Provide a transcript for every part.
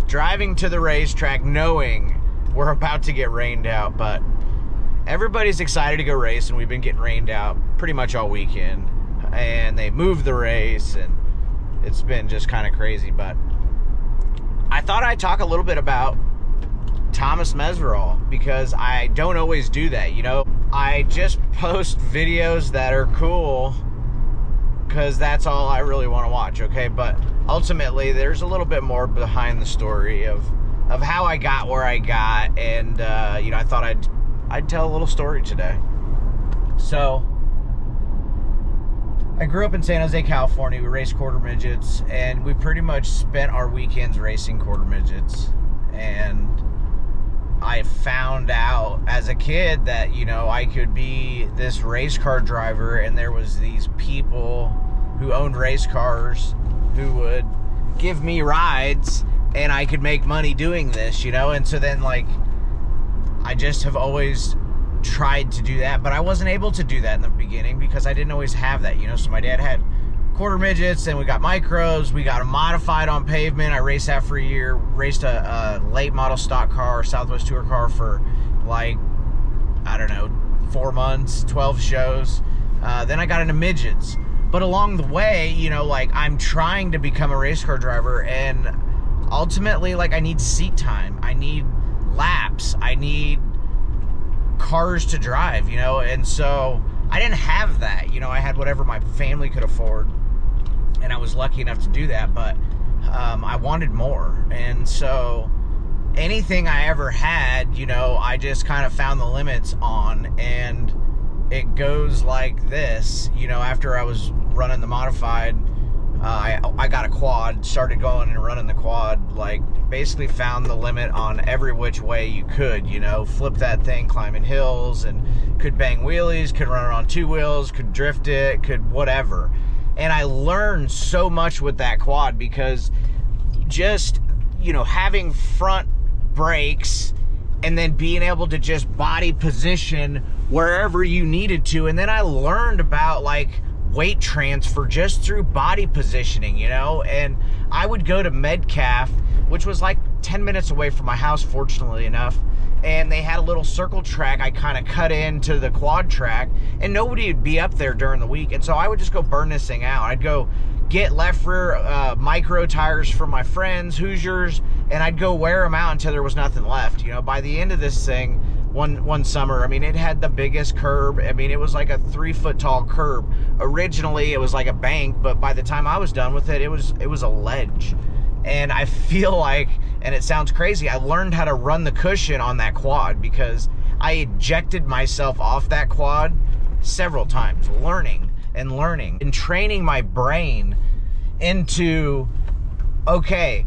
driving to the racetrack knowing we're about to get rained out, but everybody's excited to go race, and we've been getting rained out pretty much all weekend. And they moved the race, and it's been just kind of crazy. But I thought I'd talk a little bit about Thomas Mesverall, because I don't always do that, you know. I just post videos that are cool because that's all I really want to watch, okay? But ultimately, there's a little bit more behind the story of how I got where I got, and you know, I thought I'd tell a little story today. So, I grew up in San Jose, California. We raced quarter midgets, and we pretty much spent our weekends racing quarter midgets. And I found out as a kid that, you know, I could be this race car driver, and there was these people who owned race cars who would give me rides, and I could make money doing this, you know. And so then, like, I just have always tried to do that, but I wasn't able to do that in the beginning because I didn't always have that, you know. So my dad had quarter midgets, and we got micros, we got a modified on pavement. I raced that for a year, raced a late model stock car, Southwest Tour car for like, I don't know, 4 months, 12 shows. Then I got into midgets. But along the way, you know, like, I'm trying to become a race car driver, and ultimately, like, I need seat time, I need laps, I need cars to drive, you know. And so I didn't have that, you know. I had whatever my family could afford, and I was lucky enough to do that, but I wanted more. And so anything I ever had, you know, I just kind of found the limits on. And it goes like this, you know. After I was running the modified, I got a quad, started going and running the quad, like, basically found the limit on every which way you could, you know. Flip that thing climbing hills, and could bang wheelies, could run it on 2 wheels, could drift it, could whatever. And I learned so much with that quad, because just, you know, having front brakes and then being able to just body position wherever you needed to. And then I learned about, like, weight transfer just through body positioning, you know. And I would go to Metcalf, which was like 10 minutes away from my house, fortunately enough, and they had a little circle track I kind of cut into the quad track, and nobody would be up there during the week. And so I would just go burn this thing out. I'd go get left rear micro tires from my friends, Hoosiers, and I'd go wear them out until there was nothing left, you know. By the end of this thing, one summer, I mean, it had the biggest curb. I mean, it was like a 3-foot tall curb. Originally, it was like a bank, but by the time I was done with it, it was a ledge. And I feel like, and it sounds crazy, I learned how to run the cushion on that quad because I ejected myself off that quad several times, learning and training my brain into, okay,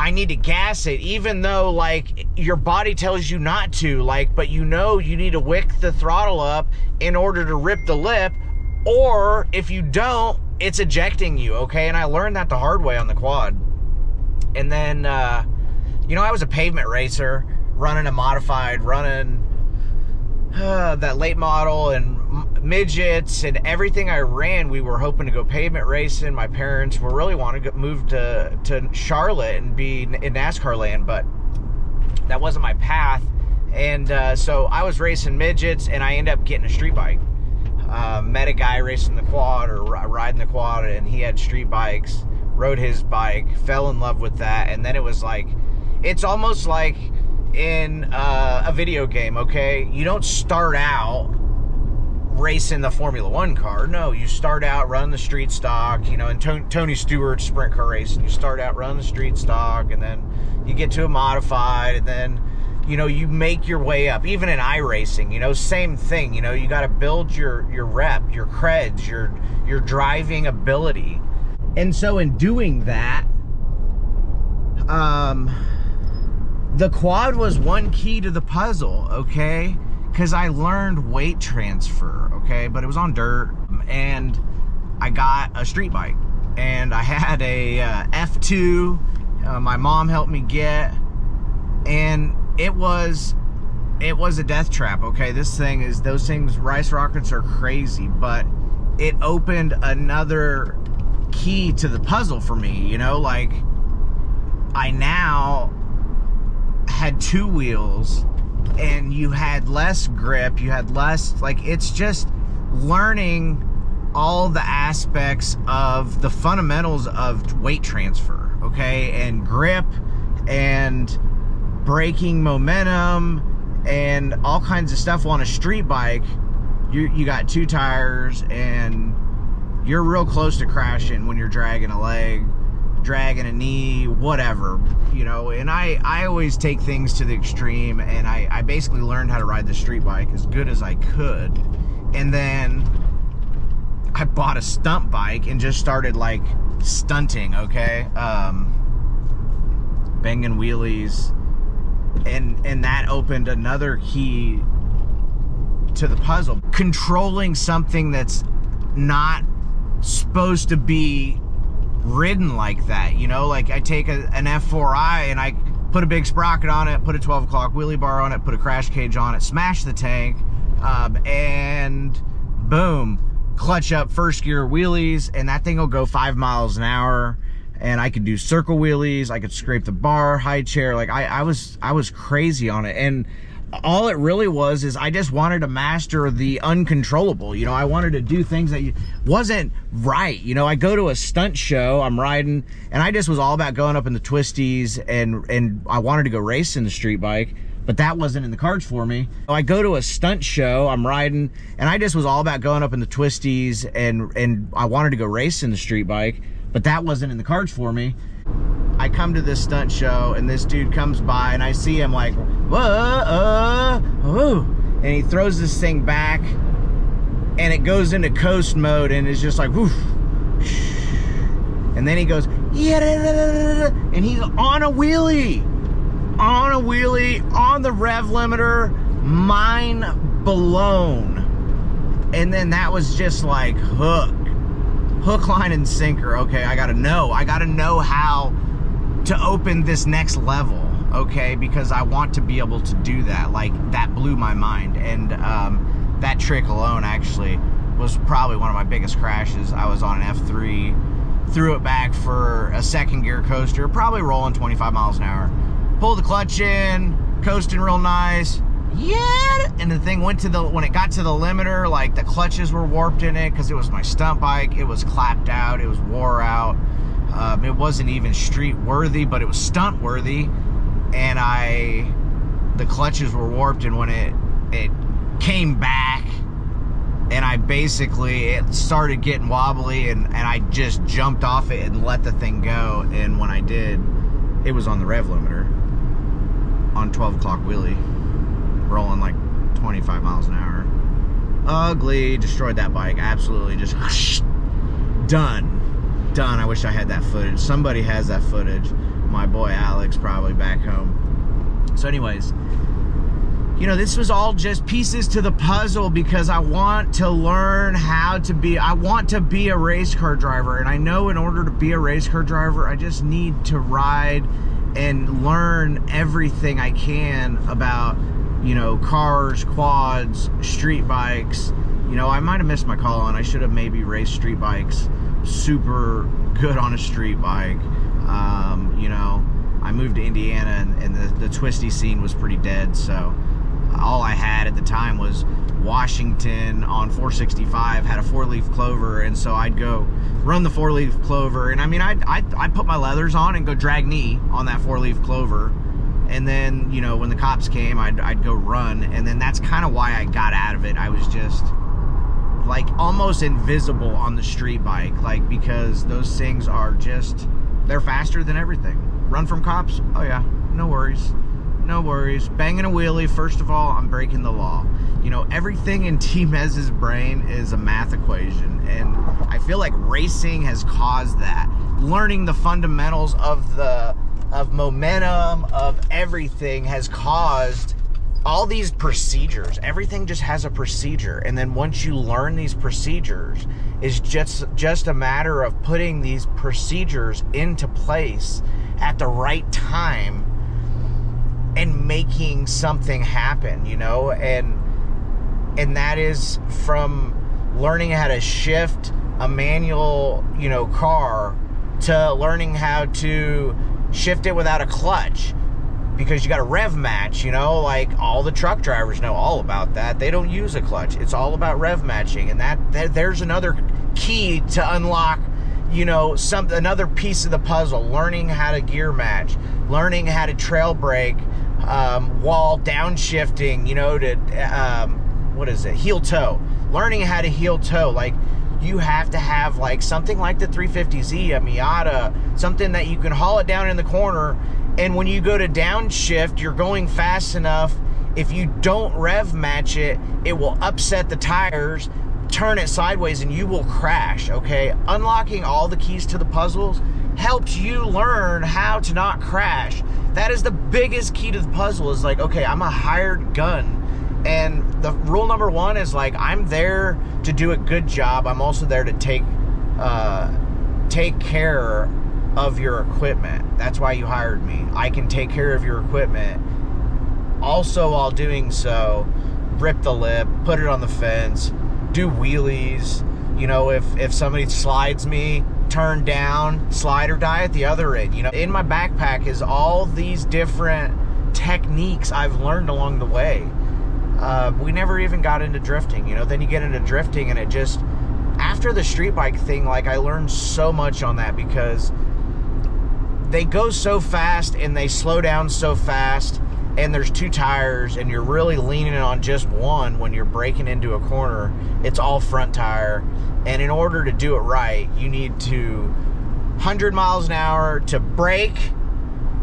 I need to gas it, even though, like, your body tells you not to, like, but you know you need to wick the throttle up in order to rip the lip, or if you don't, it's ejecting you, okay? And I learned that the hard way on the quad. And then, you know, I was a pavement racer, running a modified, running that late model and midgets, and everything I ran, we were hoping to go pavement racing. My parents were really wanting to move to Charlotte and be in NASCAR land, but that wasn't my path. And so I was racing midgets, and I ended up getting a street bike. Met a guy racing the quad or riding the quad, and he had street bikes. Rode his bike, fell in love with that, and then it was like, it's almost like in a video game, okay? You don't start out racing the Formula 1 car. No, you start out running the street stock, you know, and Tony Stewart's sprint car racing. You start out running the street stock, and then you get to a modified, and then, you know, you make your way up. Even in iRacing, you know, same thing. You know, you got to build your rep, your creds, your driving ability. And so in doing that, the quad was one key to the puzzle, okay? Because I learned weight transfer, okay? But it was on dirt, and I got a street bike, and I had a F2. My mom helped me get, and it was a death trap, okay? Those things, Rice Rockets are crazy, but it opened another key to the puzzle for me, you know? Like, I now had 2 wheels, and you had less grip, you had less, like, it's just learning all the aspects of the fundamentals of weight transfer, okay, and grip and braking momentum and all kinds of stuff. On a street bike, you got 2 tires, and you're real close to crashing when you're dragging a leg, dragging a knee, whatever, you know. And I always take things to the extreme, and I basically learned how to ride the street bike as good as I could. And then I bought a stunt bike and just started like stunting, okay, banging wheelies, and that opened another key to the puzzle. Controlling something that's not supposed to be ridden like that, you know. Like, I take an F4i and I put a big sprocket on it, put a 12 o'clock wheelie bar on it, put a crash cage on it, smash the tank, and boom, clutch up first gear wheelies, and that thing will go 5 miles an hour. And I could do circle wheelies, I could scrape the bar, high chair. Like, I was crazy on it. And all it really was is I just wanted to master the uncontrollable. You know, I wanted to do things that wasn't right. You know, I go to a stunt show, I'm riding, and I just was all about going up in the twisties, and I wanted to go race in the street bike, but that wasn't in the cards for me. I go to a stunt show, I'm riding, and I just was all about going up in the twisties, and I wanted to go race in the street bike, but that wasn't in the cards for me. I come to this stunt show, and this dude comes by, and I see him like, whoa, and he throws this thing back, and it goes into coast mode, and it's just like, woof. And then he goes, yeah, and he's on a wheelie, on the rev limiter, mind blown. And then that was just like hook, line, and sinker. Okay, I gotta know how to open this next level, okay, because I want to be able to do that. Like, that blew my mind. And that trick alone actually was probably one of my biggest crashes. I was on an F3, threw it back for a second gear coaster, probably rolling 25 miles an hour, pulled the clutch in, coasting real nice, yeah, and the thing went to the, when it got to the limiter, like, the clutches were warped in it because it was my stunt bike. It was clapped out, it was wore out. It wasn't even street worthy, but it was stunt worthy, and the clutches were warped, and when it came back, and it started getting wobbly, and I just jumped off it and let the thing go, and when I did, it was on the rev limiter, on 12 o'clock wheelie, rolling like 25 miles an hour. Ugly, destroyed that bike, absolutely, just done. I wish I had that footage. Somebody has that footage. My boy Alex probably back home. So anyways, you know, this was all just pieces to the puzzle because I want to learn how to be, I want to be a race car driver, and I know in order to be a race car driver, I just need to ride and learn everything I can about, you know, cars, quads, street bikes. You know, I might have missed my call on. I should have maybe raced street bikes. Super good on a street bike. You know, I moved to Indiana, and the twisty scene was pretty dead, so all I had at the time was Washington on 465, had a 4-leaf clover, and so I'd go run the 4-leaf clover, and I mean, I'd put my leathers on and go drag knee on that 4-leaf clover, and then, you know, when the cops came, I'd go run, and then that's kind of why I got out of it. I was just like almost invisible on the street bike, like, because those things are just, they're faster than everything. Run from cops? Oh yeah, no worries. No worries. Banging a wheelie, first of all, I'm breaking the law. You know, everything in T-Mez's brain is a math equation, and I feel like racing has caused that. Learning the fundamentals of momentum, of everything, has caused all these procedures. Everything just has a procedure, and then once you learn these procedures, it's just a matter of putting these procedures into place at the right time and making something happen, you know. And that is from learning how to shift a manual, you know, car, to learning how to shift it without a clutch, because you got a rev match, you know, like all the truck drivers know all about that. They don't use a clutch. It's all about rev matching, and there's another key to unlock, you know, another piece of the puzzle. Learning how to gear match, learning how to trail brake, while downshifting, you know, to what is it, heel toe. Learning how to heel toe, like you have to have like something like the 350Z, a Miata, something that you can haul it down in the corner. And when you go to downshift, you're going fast enough. If you don't rev match it, it will upset the tires, turn it sideways, and you will crash, okay? Unlocking all the keys to the puzzles helps you learn how to not crash. That is the biggest key to the puzzle, is like, okay, I'm a hired gun. And the rule number one is like, I'm there to do a good job. I'm also there to take care of your equipment. That's why you hired me. I can take care of your equipment. Also, while doing so, rip the lip, put it on the fence, do wheelies. You know, if somebody slides me, turn down, slide or die at the other end. You know, in my backpack is all these different techniques I've learned along the way. We never even got into drifting, you know. Then you get into drifting, and it just, after the street bike thing, like I learned so much on that, because they go so fast and they slow down so fast, and there's two tires, and you're really leaning on just one when you're braking into a corner. It's all front tire, and in order to do it right, you need to 100 miles an hour to brake,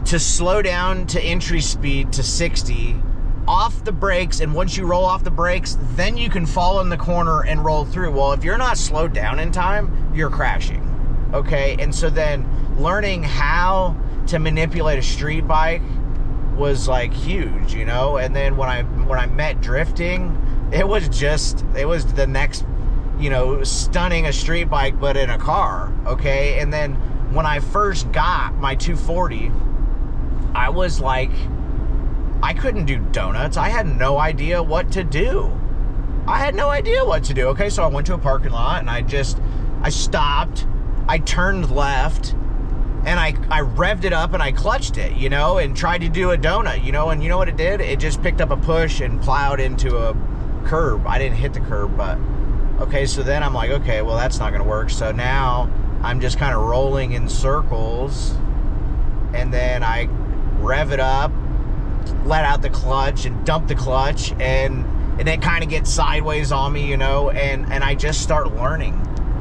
to slow down to entry speed to 60, off the brakes, and once you roll off the brakes, then you can fall in the corner and roll through. Well, if you're not slowed down in time, you're crashing, okay? And so then learning how to manipulate a street bike was like huge, you know. And then when I met drifting, it was the next, you know, stunning a street bike but in a car, okay? And then when I first got my 240, I was like, I couldn't do donuts. I had no idea what to do. Okay, so I went to a parking lot, and I stopped, I turned left, and I revved it up, and I clutched it, you know, and tried to do a donut, you know, and you know what it did? It just picked up a push and plowed into a curb. I didn't hit the curb, but okay, so then I'm like, okay, well, that's not gonna work. So now I'm just kind of rolling in circles, and then I rev it up, let out the clutch, and dump the clutch, and it kind of gets sideways on me, you know, and I just start learning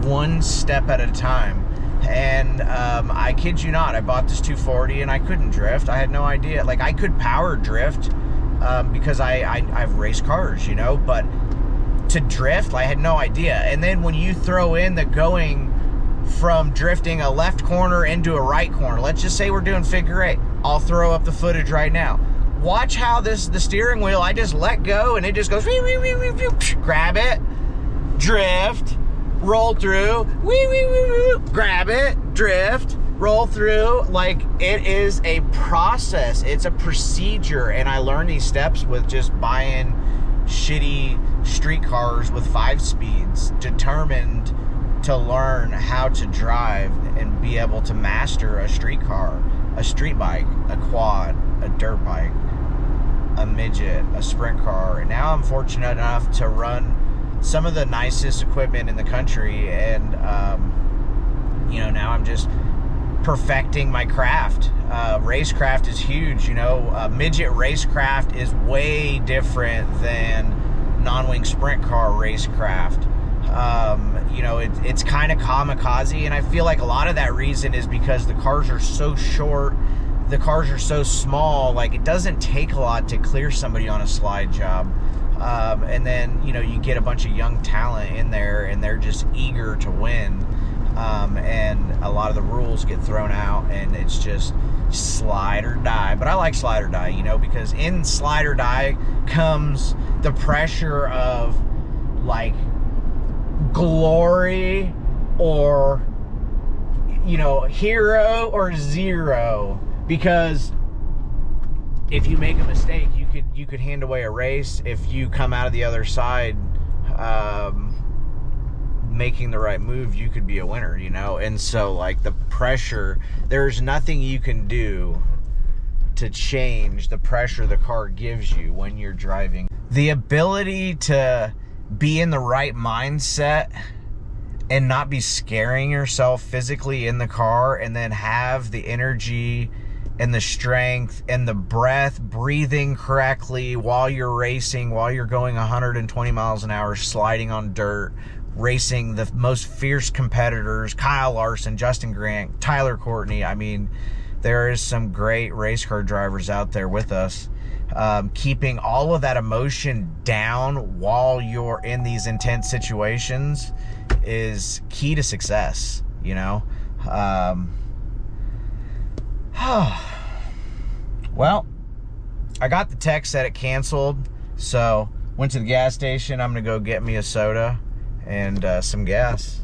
one step at a time. And I kid you not, I bought this 240 and I couldn't drift. I had no idea. Like, I could power drift because I've raced cars, you know, but to drift, I had no idea. And then when you throw in the going from drifting a left corner into a right corner, let's just say we're doing figure eight. I'll throw up the footage right now. Watch how the steering wheel, I just let go and it just goes, wee, wee, wee, wee, wee, grab it, drift, roll through, wee, wee, wee, wee, grab it, drift, roll through. Like, it is a process. It's a procedure. And I learned these steps with just buying shitty street cars with 5 speeds, determined to learn how to drive and be able to master a street car, a street bike, a quad, a dirt bike, a midget, a sprint car. And now I'm fortunate enough to run some of the nicest equipment in the country, and you know, now I'm just perfecting my craft. Racecraft is huge, you know. Midget Racecraft is way different than non-wing sprint car Racecraft. You know, it's kind of kamikaze, and I feel like a lot of that reason is because the cars are so short, the cars are so small, like it doesn't take a lot to clear somebody on a slide job. And then, you know, you get a bunch of young talent in there, and they're just eager to win. And a lot of the rules get thrown out, and it's just slide or die. But I like slide or die, you know, because in slide or die comes the pressure of, like, glory or, you know, hero or zero. Because if you make a mistake, you could hand away a race. If you come out of the other side making the right move, you could be a winner, you know? And so, like, the pressure, there's nothing you can do to change the pressure the car gives you when you're driving. The ability to be in the right mindset and not be scaring yourself physically in the car, and then have the energy and the strength and the breath, breathing correctly while you're racing, while you're going 120 miles an hour, sliding on dirt, racing the most fierce competitors, Kyle Larson, Justin Grant, Tyler Courtney. I mean, there is some great race car drivers out there with us. Keeping all of that emotion down while you're in these intense situations is key to success, you know? Well, I got the text that it canceled, so went to the gas station. I'm gonna go get me a soda and some gas.